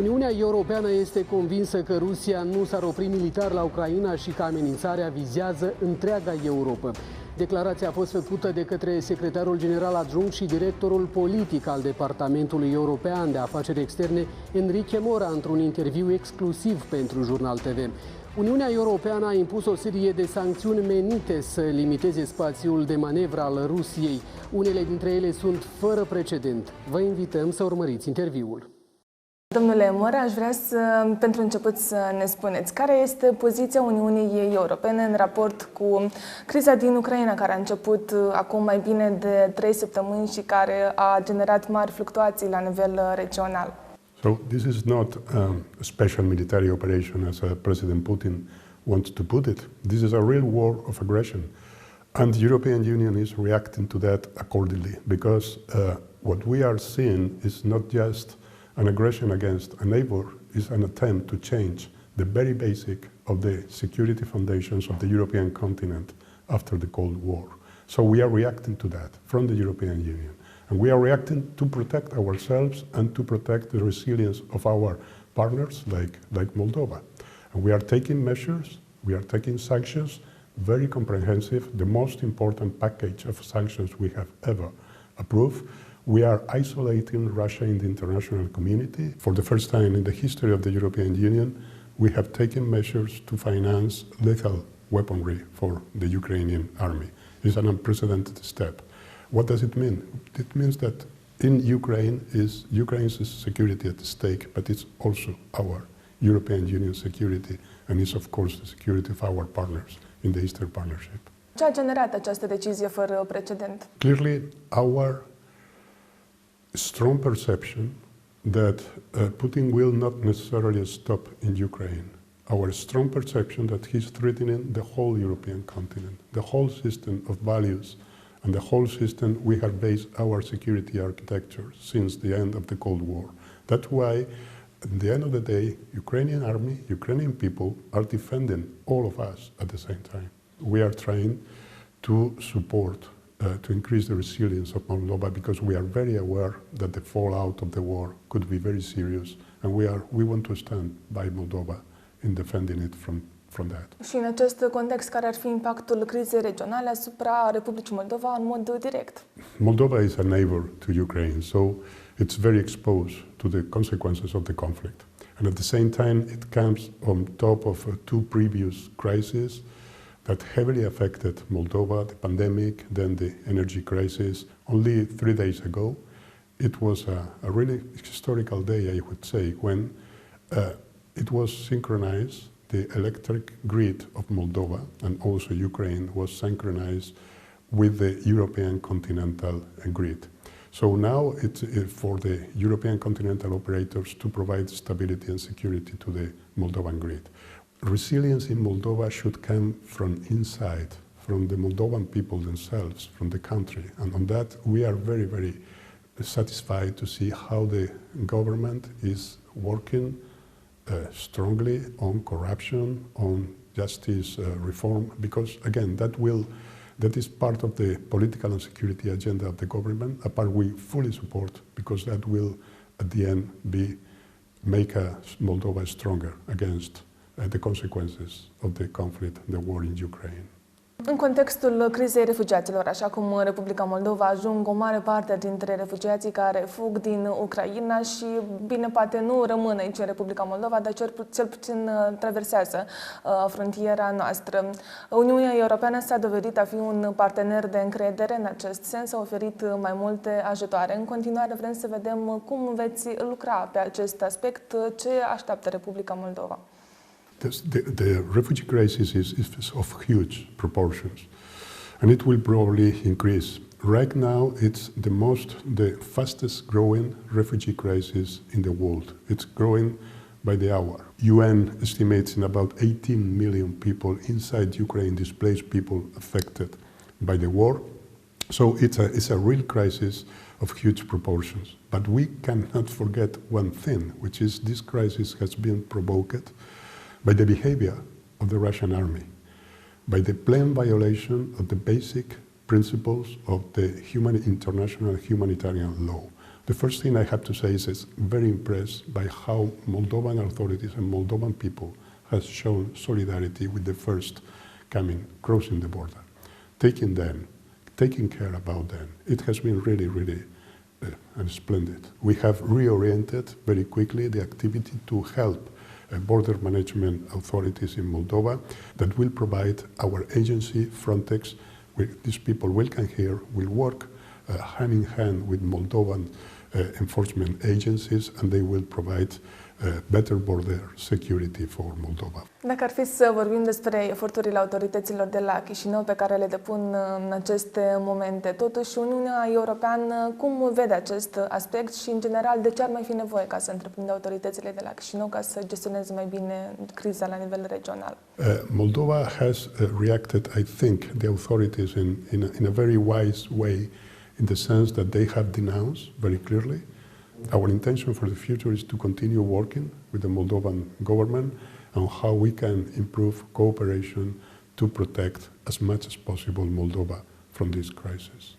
Uniunea Europeană este convinsă că Rusia nu s-ar opri militar la Ucraina și că amenințarea vizează întreaga Europă. Declarația a fost făcută de către secretarul general adjunct și directorul politic al Departamentului European de Afaceri Externe, Enrique Mora, într-un interviu exclusiv pentru Jurnal TV. Uniunea Europeană a impus o serie de sancțiuni menite să limiteze spațiul de manevră al Rusiei. Unele dintre ele sunt fără precedent. Vă invităm să urmăriți interviul. Domnule Mora, aș vrea pentru început să ne spuneți care este poziția Uniunii Europene în raport cu criza din Ucraina, care a început acum mai bine de 3 săptămâni și care a generat mari fluctuații la nivel regional. So this is not a special military operation as President Putin wants to put it. This is a real war of aggression. And the European Union is reacting to that accordingly because what we are seeing is not just an aggression against a neighbor, is an attempt to change the very basic of the security foundations of the European continent after the Cold War. So we are reacting to that from the European Union. And we are reacting to protect ourselves and to protect the resilience of our partners like Moldova. And we are taking measures, we are taking sanctions, very comprehensive, the most important package of sanctions we have ever approved. We are isolating Russia in the international community. For the first time in the history of the European Union, we have taken measures to finance lethal weaponry for the Ukrainian army. It's an unprecedented step. What does it mean? It means that in Ukraine's security at stake, but it's also our European Union security, and it's of course the security of our partners in the Eastern Partnership. Ce a generat această decizie fără precedent? Clearly, our strong perception that Putin will not necessarily stop in Ukraine. Our strong perception that he's threatening the whole European continent, the whole system of values, and the whole system we have based our security architecture since the end of the Cold War. That's why, at the end of the day, Ukrainian army, Ukrainian people are defending all of us at the same time. We are trying to support, to increase the resilience of Moldova because we are very aware that the fallout of the war could be very serious, and we want to stand by Moldova in defending it from that. Și în acest context, care ar fi impactul crizei regionale asupra Republicii Moldova în mod direct? Moldova is a neighbor to Ukraine, so it's very exposed to the consequences of the conflict. And at the same time, it comes on top of two previous crises that heavily affected Moldova, the pandemic, then the energy crisis. Only 3 days ago, it was a really historical day, I would say, when it was synchronized. The electric grid of Moldova and also Ukraine was synchronized with the European continental grid. So now it's for the European continental operators to provide stability and security to the Moldovan grid. Resilience in Moldova should come from inside, from the Moldovan people themselves, from the country. And on that, we are very, very satisfied to see how the government is working strongly on corruption, on justice reform, because again, that is part of the political and security agenda of the government, a part we fully support, because that will, at the end, make Moldova stronger against the consequences of the conflict, the war in Ukraine. În contextul crizei refugiaților, așa cum în Republica Moldova ajung o mare parte dintre refugiații care fug din Ucraina și, bine, poate nu rămân aici în Republica Moldova, dar cel puțin traversează frontiera noastră. Uniunea Europeană s-a dovedit a fi un partener de încredere în acest sens, a oferit mai multe ajutoare. În continuare vrem să vedem cum veți lucra pe acest aspect, ce așteaptă Republica Moldova. The refugee crisis is of huge proportions, and it will probably increase. Right now, it's the fastest growing refugee crisis in the world. It's growing by the hour. UN estimates in about 18 million people inside Ukraine, displaced people affected by the war. So it's a real crisis of huge proportions. But we cannot forget one thing, which is this crisis has been provoked by the behavior of the Russian army, by the plain violation of the basic principles of the international humanitarian law. The first thing I have to say is I'm very impressed by how Moldovan authorities and Moldovan people has shown solidarity with the first coming, crossing the border, taking them, taking care about them. It has been really, really splendid. We have reoriented very quickly the activity to help border management authorities in Moldova that will provide our agency, Frontex, where these people will come here, will work hand in hand with Moldovan enforcement agencies, and they will provide better border security for Moldova. Dacă ar fi să vorbim despre eforturile autorităților de la Chișinău pe care le depun în aceste momente, totuși Uniunea Europeană cum vede acest aspect și, în general, de ce ar mai fi nevoie ca să întreprindă autoritățile de la Chișinău ca să gestioneze mai bine criza la nivel regional? Moldova has reacted, I think, the authorities in a very wise way, in the sense that they have denounced very clearly. Our intention for the future is to continue working with the Moldovan government on how we can improve cooperation to protect as much as possible Moldova from this crisis.